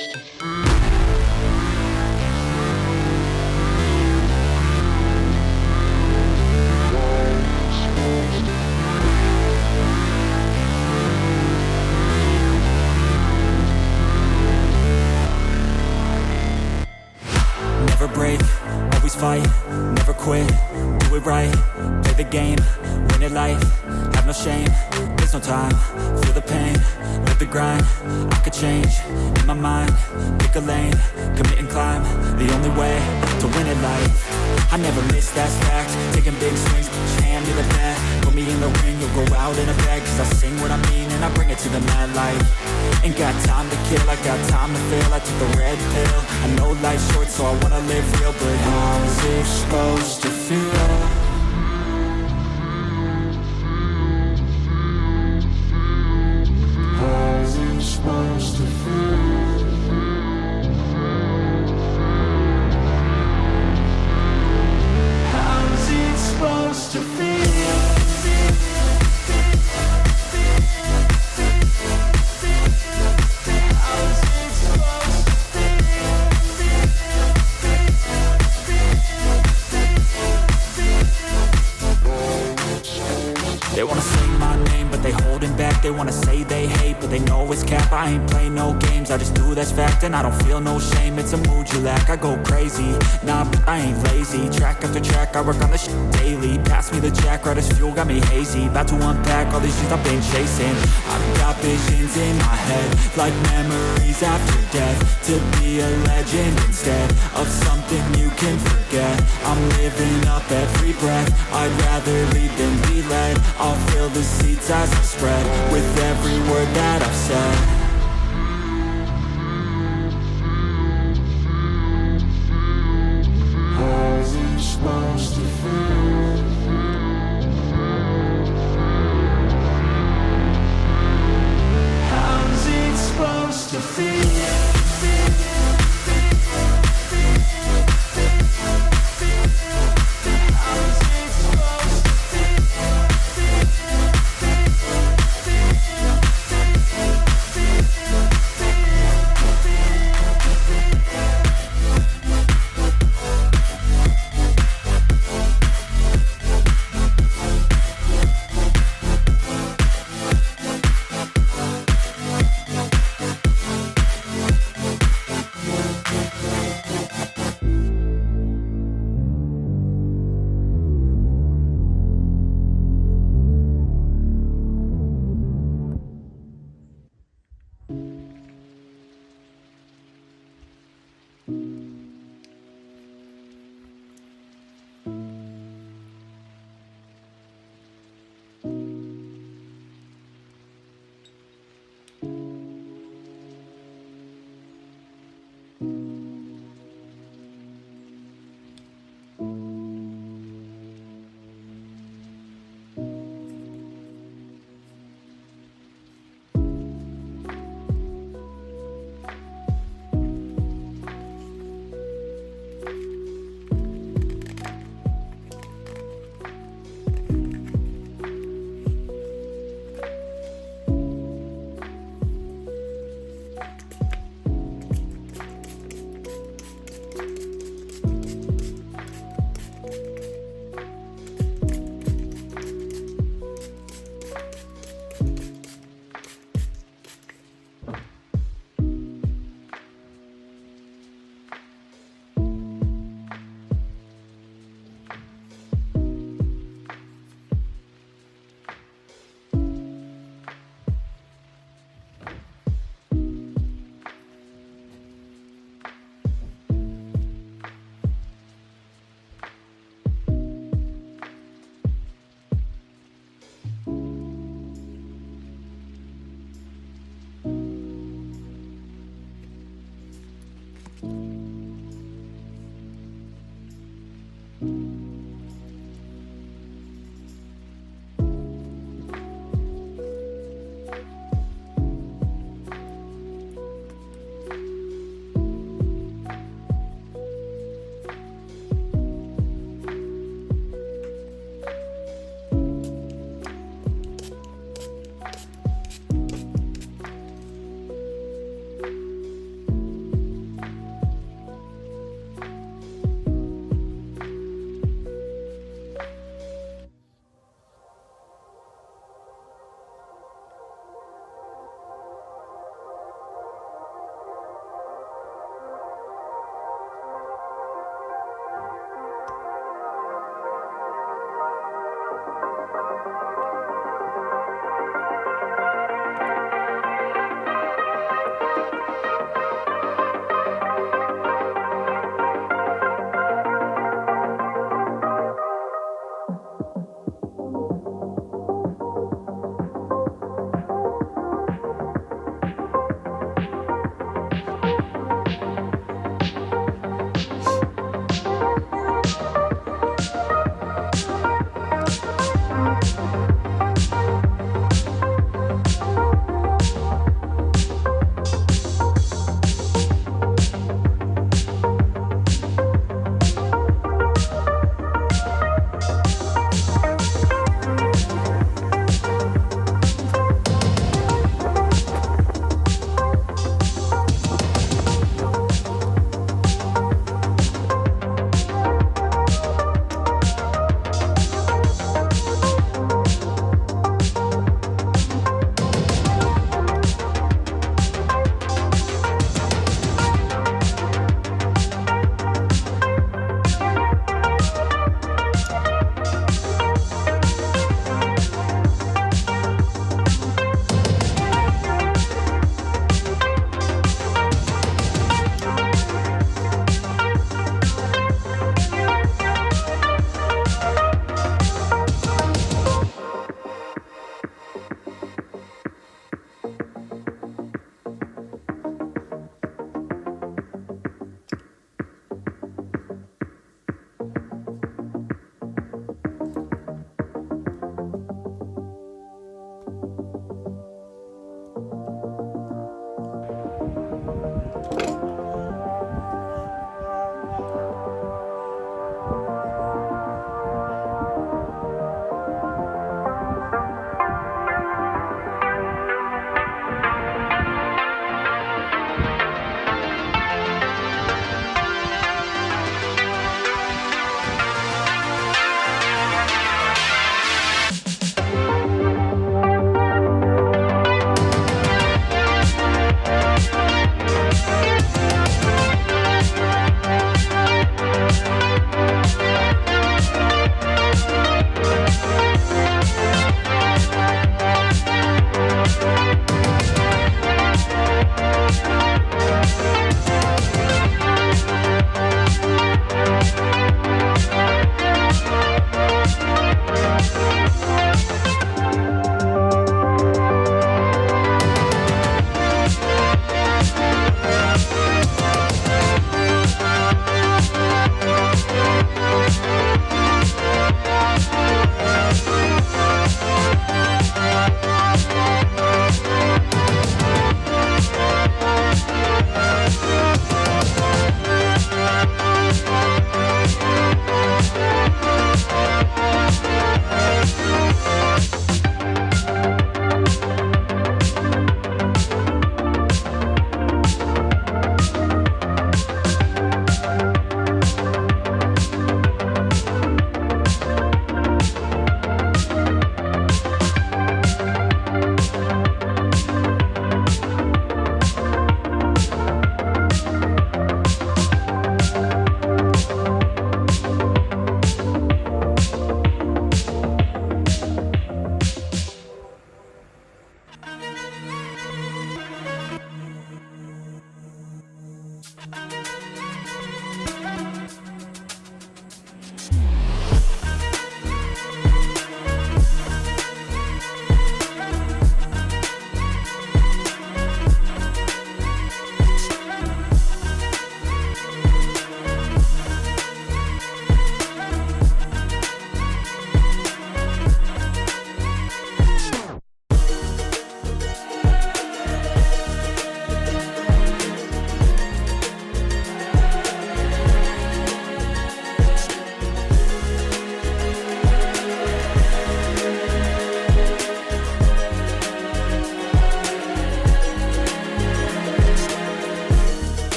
Never break, always fight, never quit, do it right, play the game, win it life, have no shame, there's no time, feel the pain, live the grind, I could change, in my mind, pick a lane, commit and climb, the only way to win it life, I never miss, that's fact, taking big swings, hand me the bat, put me in the ring, you'll go out in a bag, cause I sing what I mean and I bring it to the mad light, ain't got time to kill, I got time to feel, I took the red pill, I know life's short so I wanna live real, but how's it supposed to feel? How's it supposed to feel? How's it supposed to feel? They wanna say my name, but they holding back. They wanna say they hate, but they know it's cap. I ain't play no games, I just do that's fact. And I don't feel no shame, it's a mood you lack. I go crazy, nah, but I ain't lazy. Track after track, I work on this shit daily. Pass me the jack, right as fuel, got me hazy. About to unpack all these shit I've been chasing. I've got visions in my head, like memories after death. To be a legend instead of something you can forget. I'm living up every breath, I'd rather lead than be led. I'll fill the seats as I spread with every word that I've said. How's it supposed to feel? How's it supposed to feel?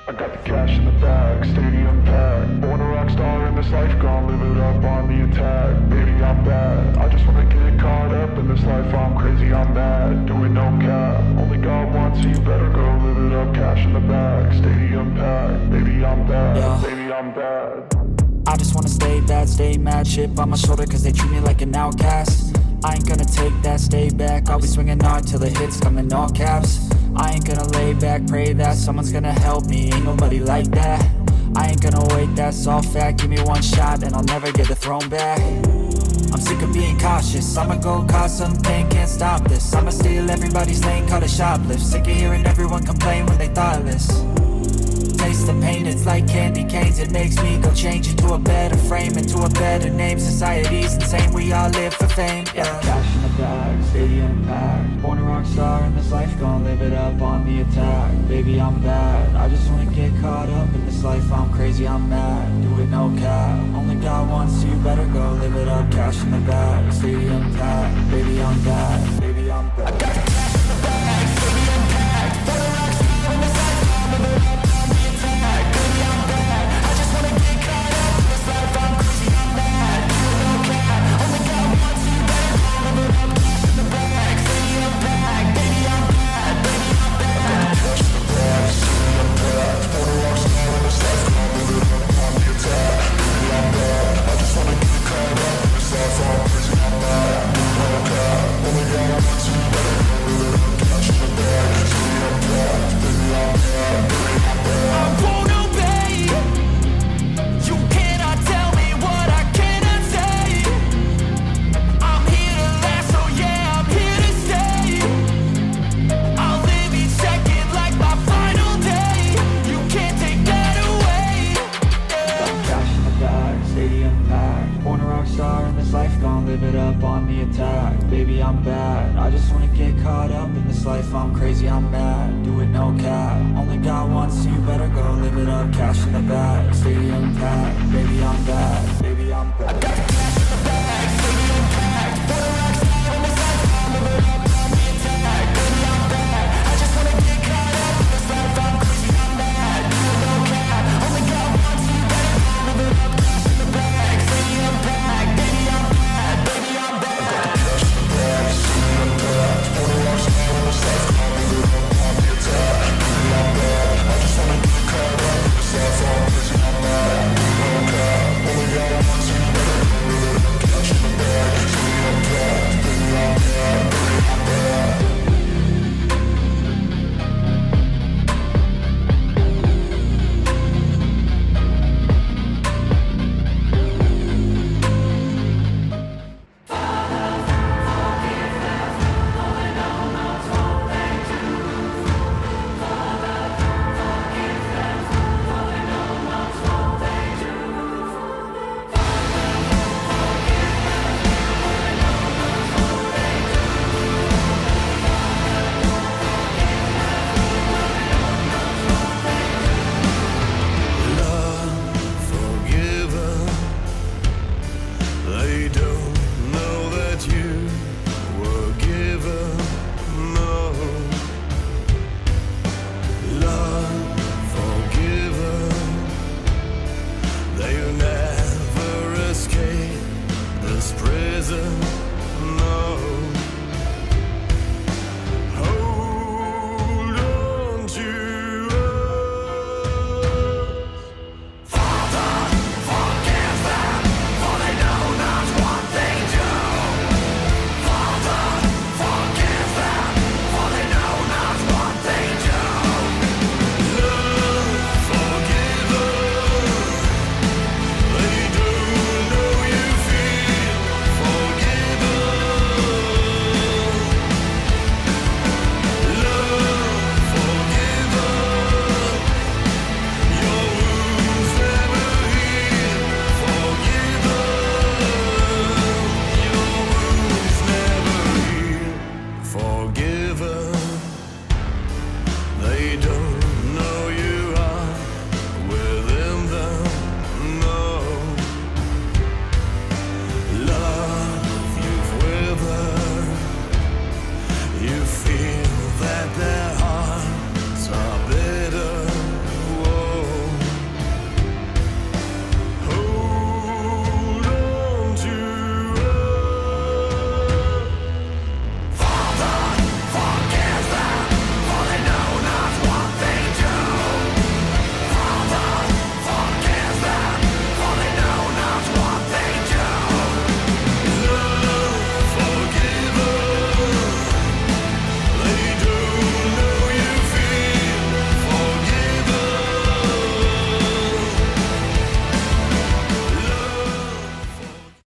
I got the cash in the bag, stadium packed. Born a rock star in this life, gon' live it up on the attack. Baby, I'm bad, I just wanna get caught up in this life. I'm crazy, I'm mad, doing no cap. Only God wants, so you better go live it up. Cash in the bag, stadium packed. Baby, I'm bad, yeah. Baby, I'm bad. I just wanna stay bad, stay mad. Chip on my shoulder cause they treat me like an outcast. I ain't gonna take that, stay back. I'll be swinging hard till the hits come in all caps. I ain't gonna lay back, pray that someone's gonna help me. Ain't nobody like that. I ain't gonna wait, that's all fact. Give me one shot and I'll never get the throne back. I'm sick of being cautious, I'ma go cause some pain, can't stop this. I'ma steal everybody's lane, call it shoplift. Sick of hearing everyone complain when they thoughtless. Taste the pain, it's like candy canes. It makes me go change into a better frame, into a better name. Society's insane, we all live for fame, yeah. Cash in the bag, stadium packed. Born a rock star in this life, gon' live it up on the attack. Baby, I'm bad, I just wanna get caught up in this life. I'm crazy, I'm mad, do it no cap. Only God wants, so you better go live it up. Cash in the bag, stadium packed. Baby, I'm bad, baby, I'm bad. I got the cash in the bag, stadium packed. Born a rock star in this life, gon' live it up. Baby, I'm bad, I just wanna get caught up in this life. I'm crazy, I'm mad, do it no cap. Only God wants, so you better go live it up. Cash in the bag, stadium packed. Baby, I'm bad.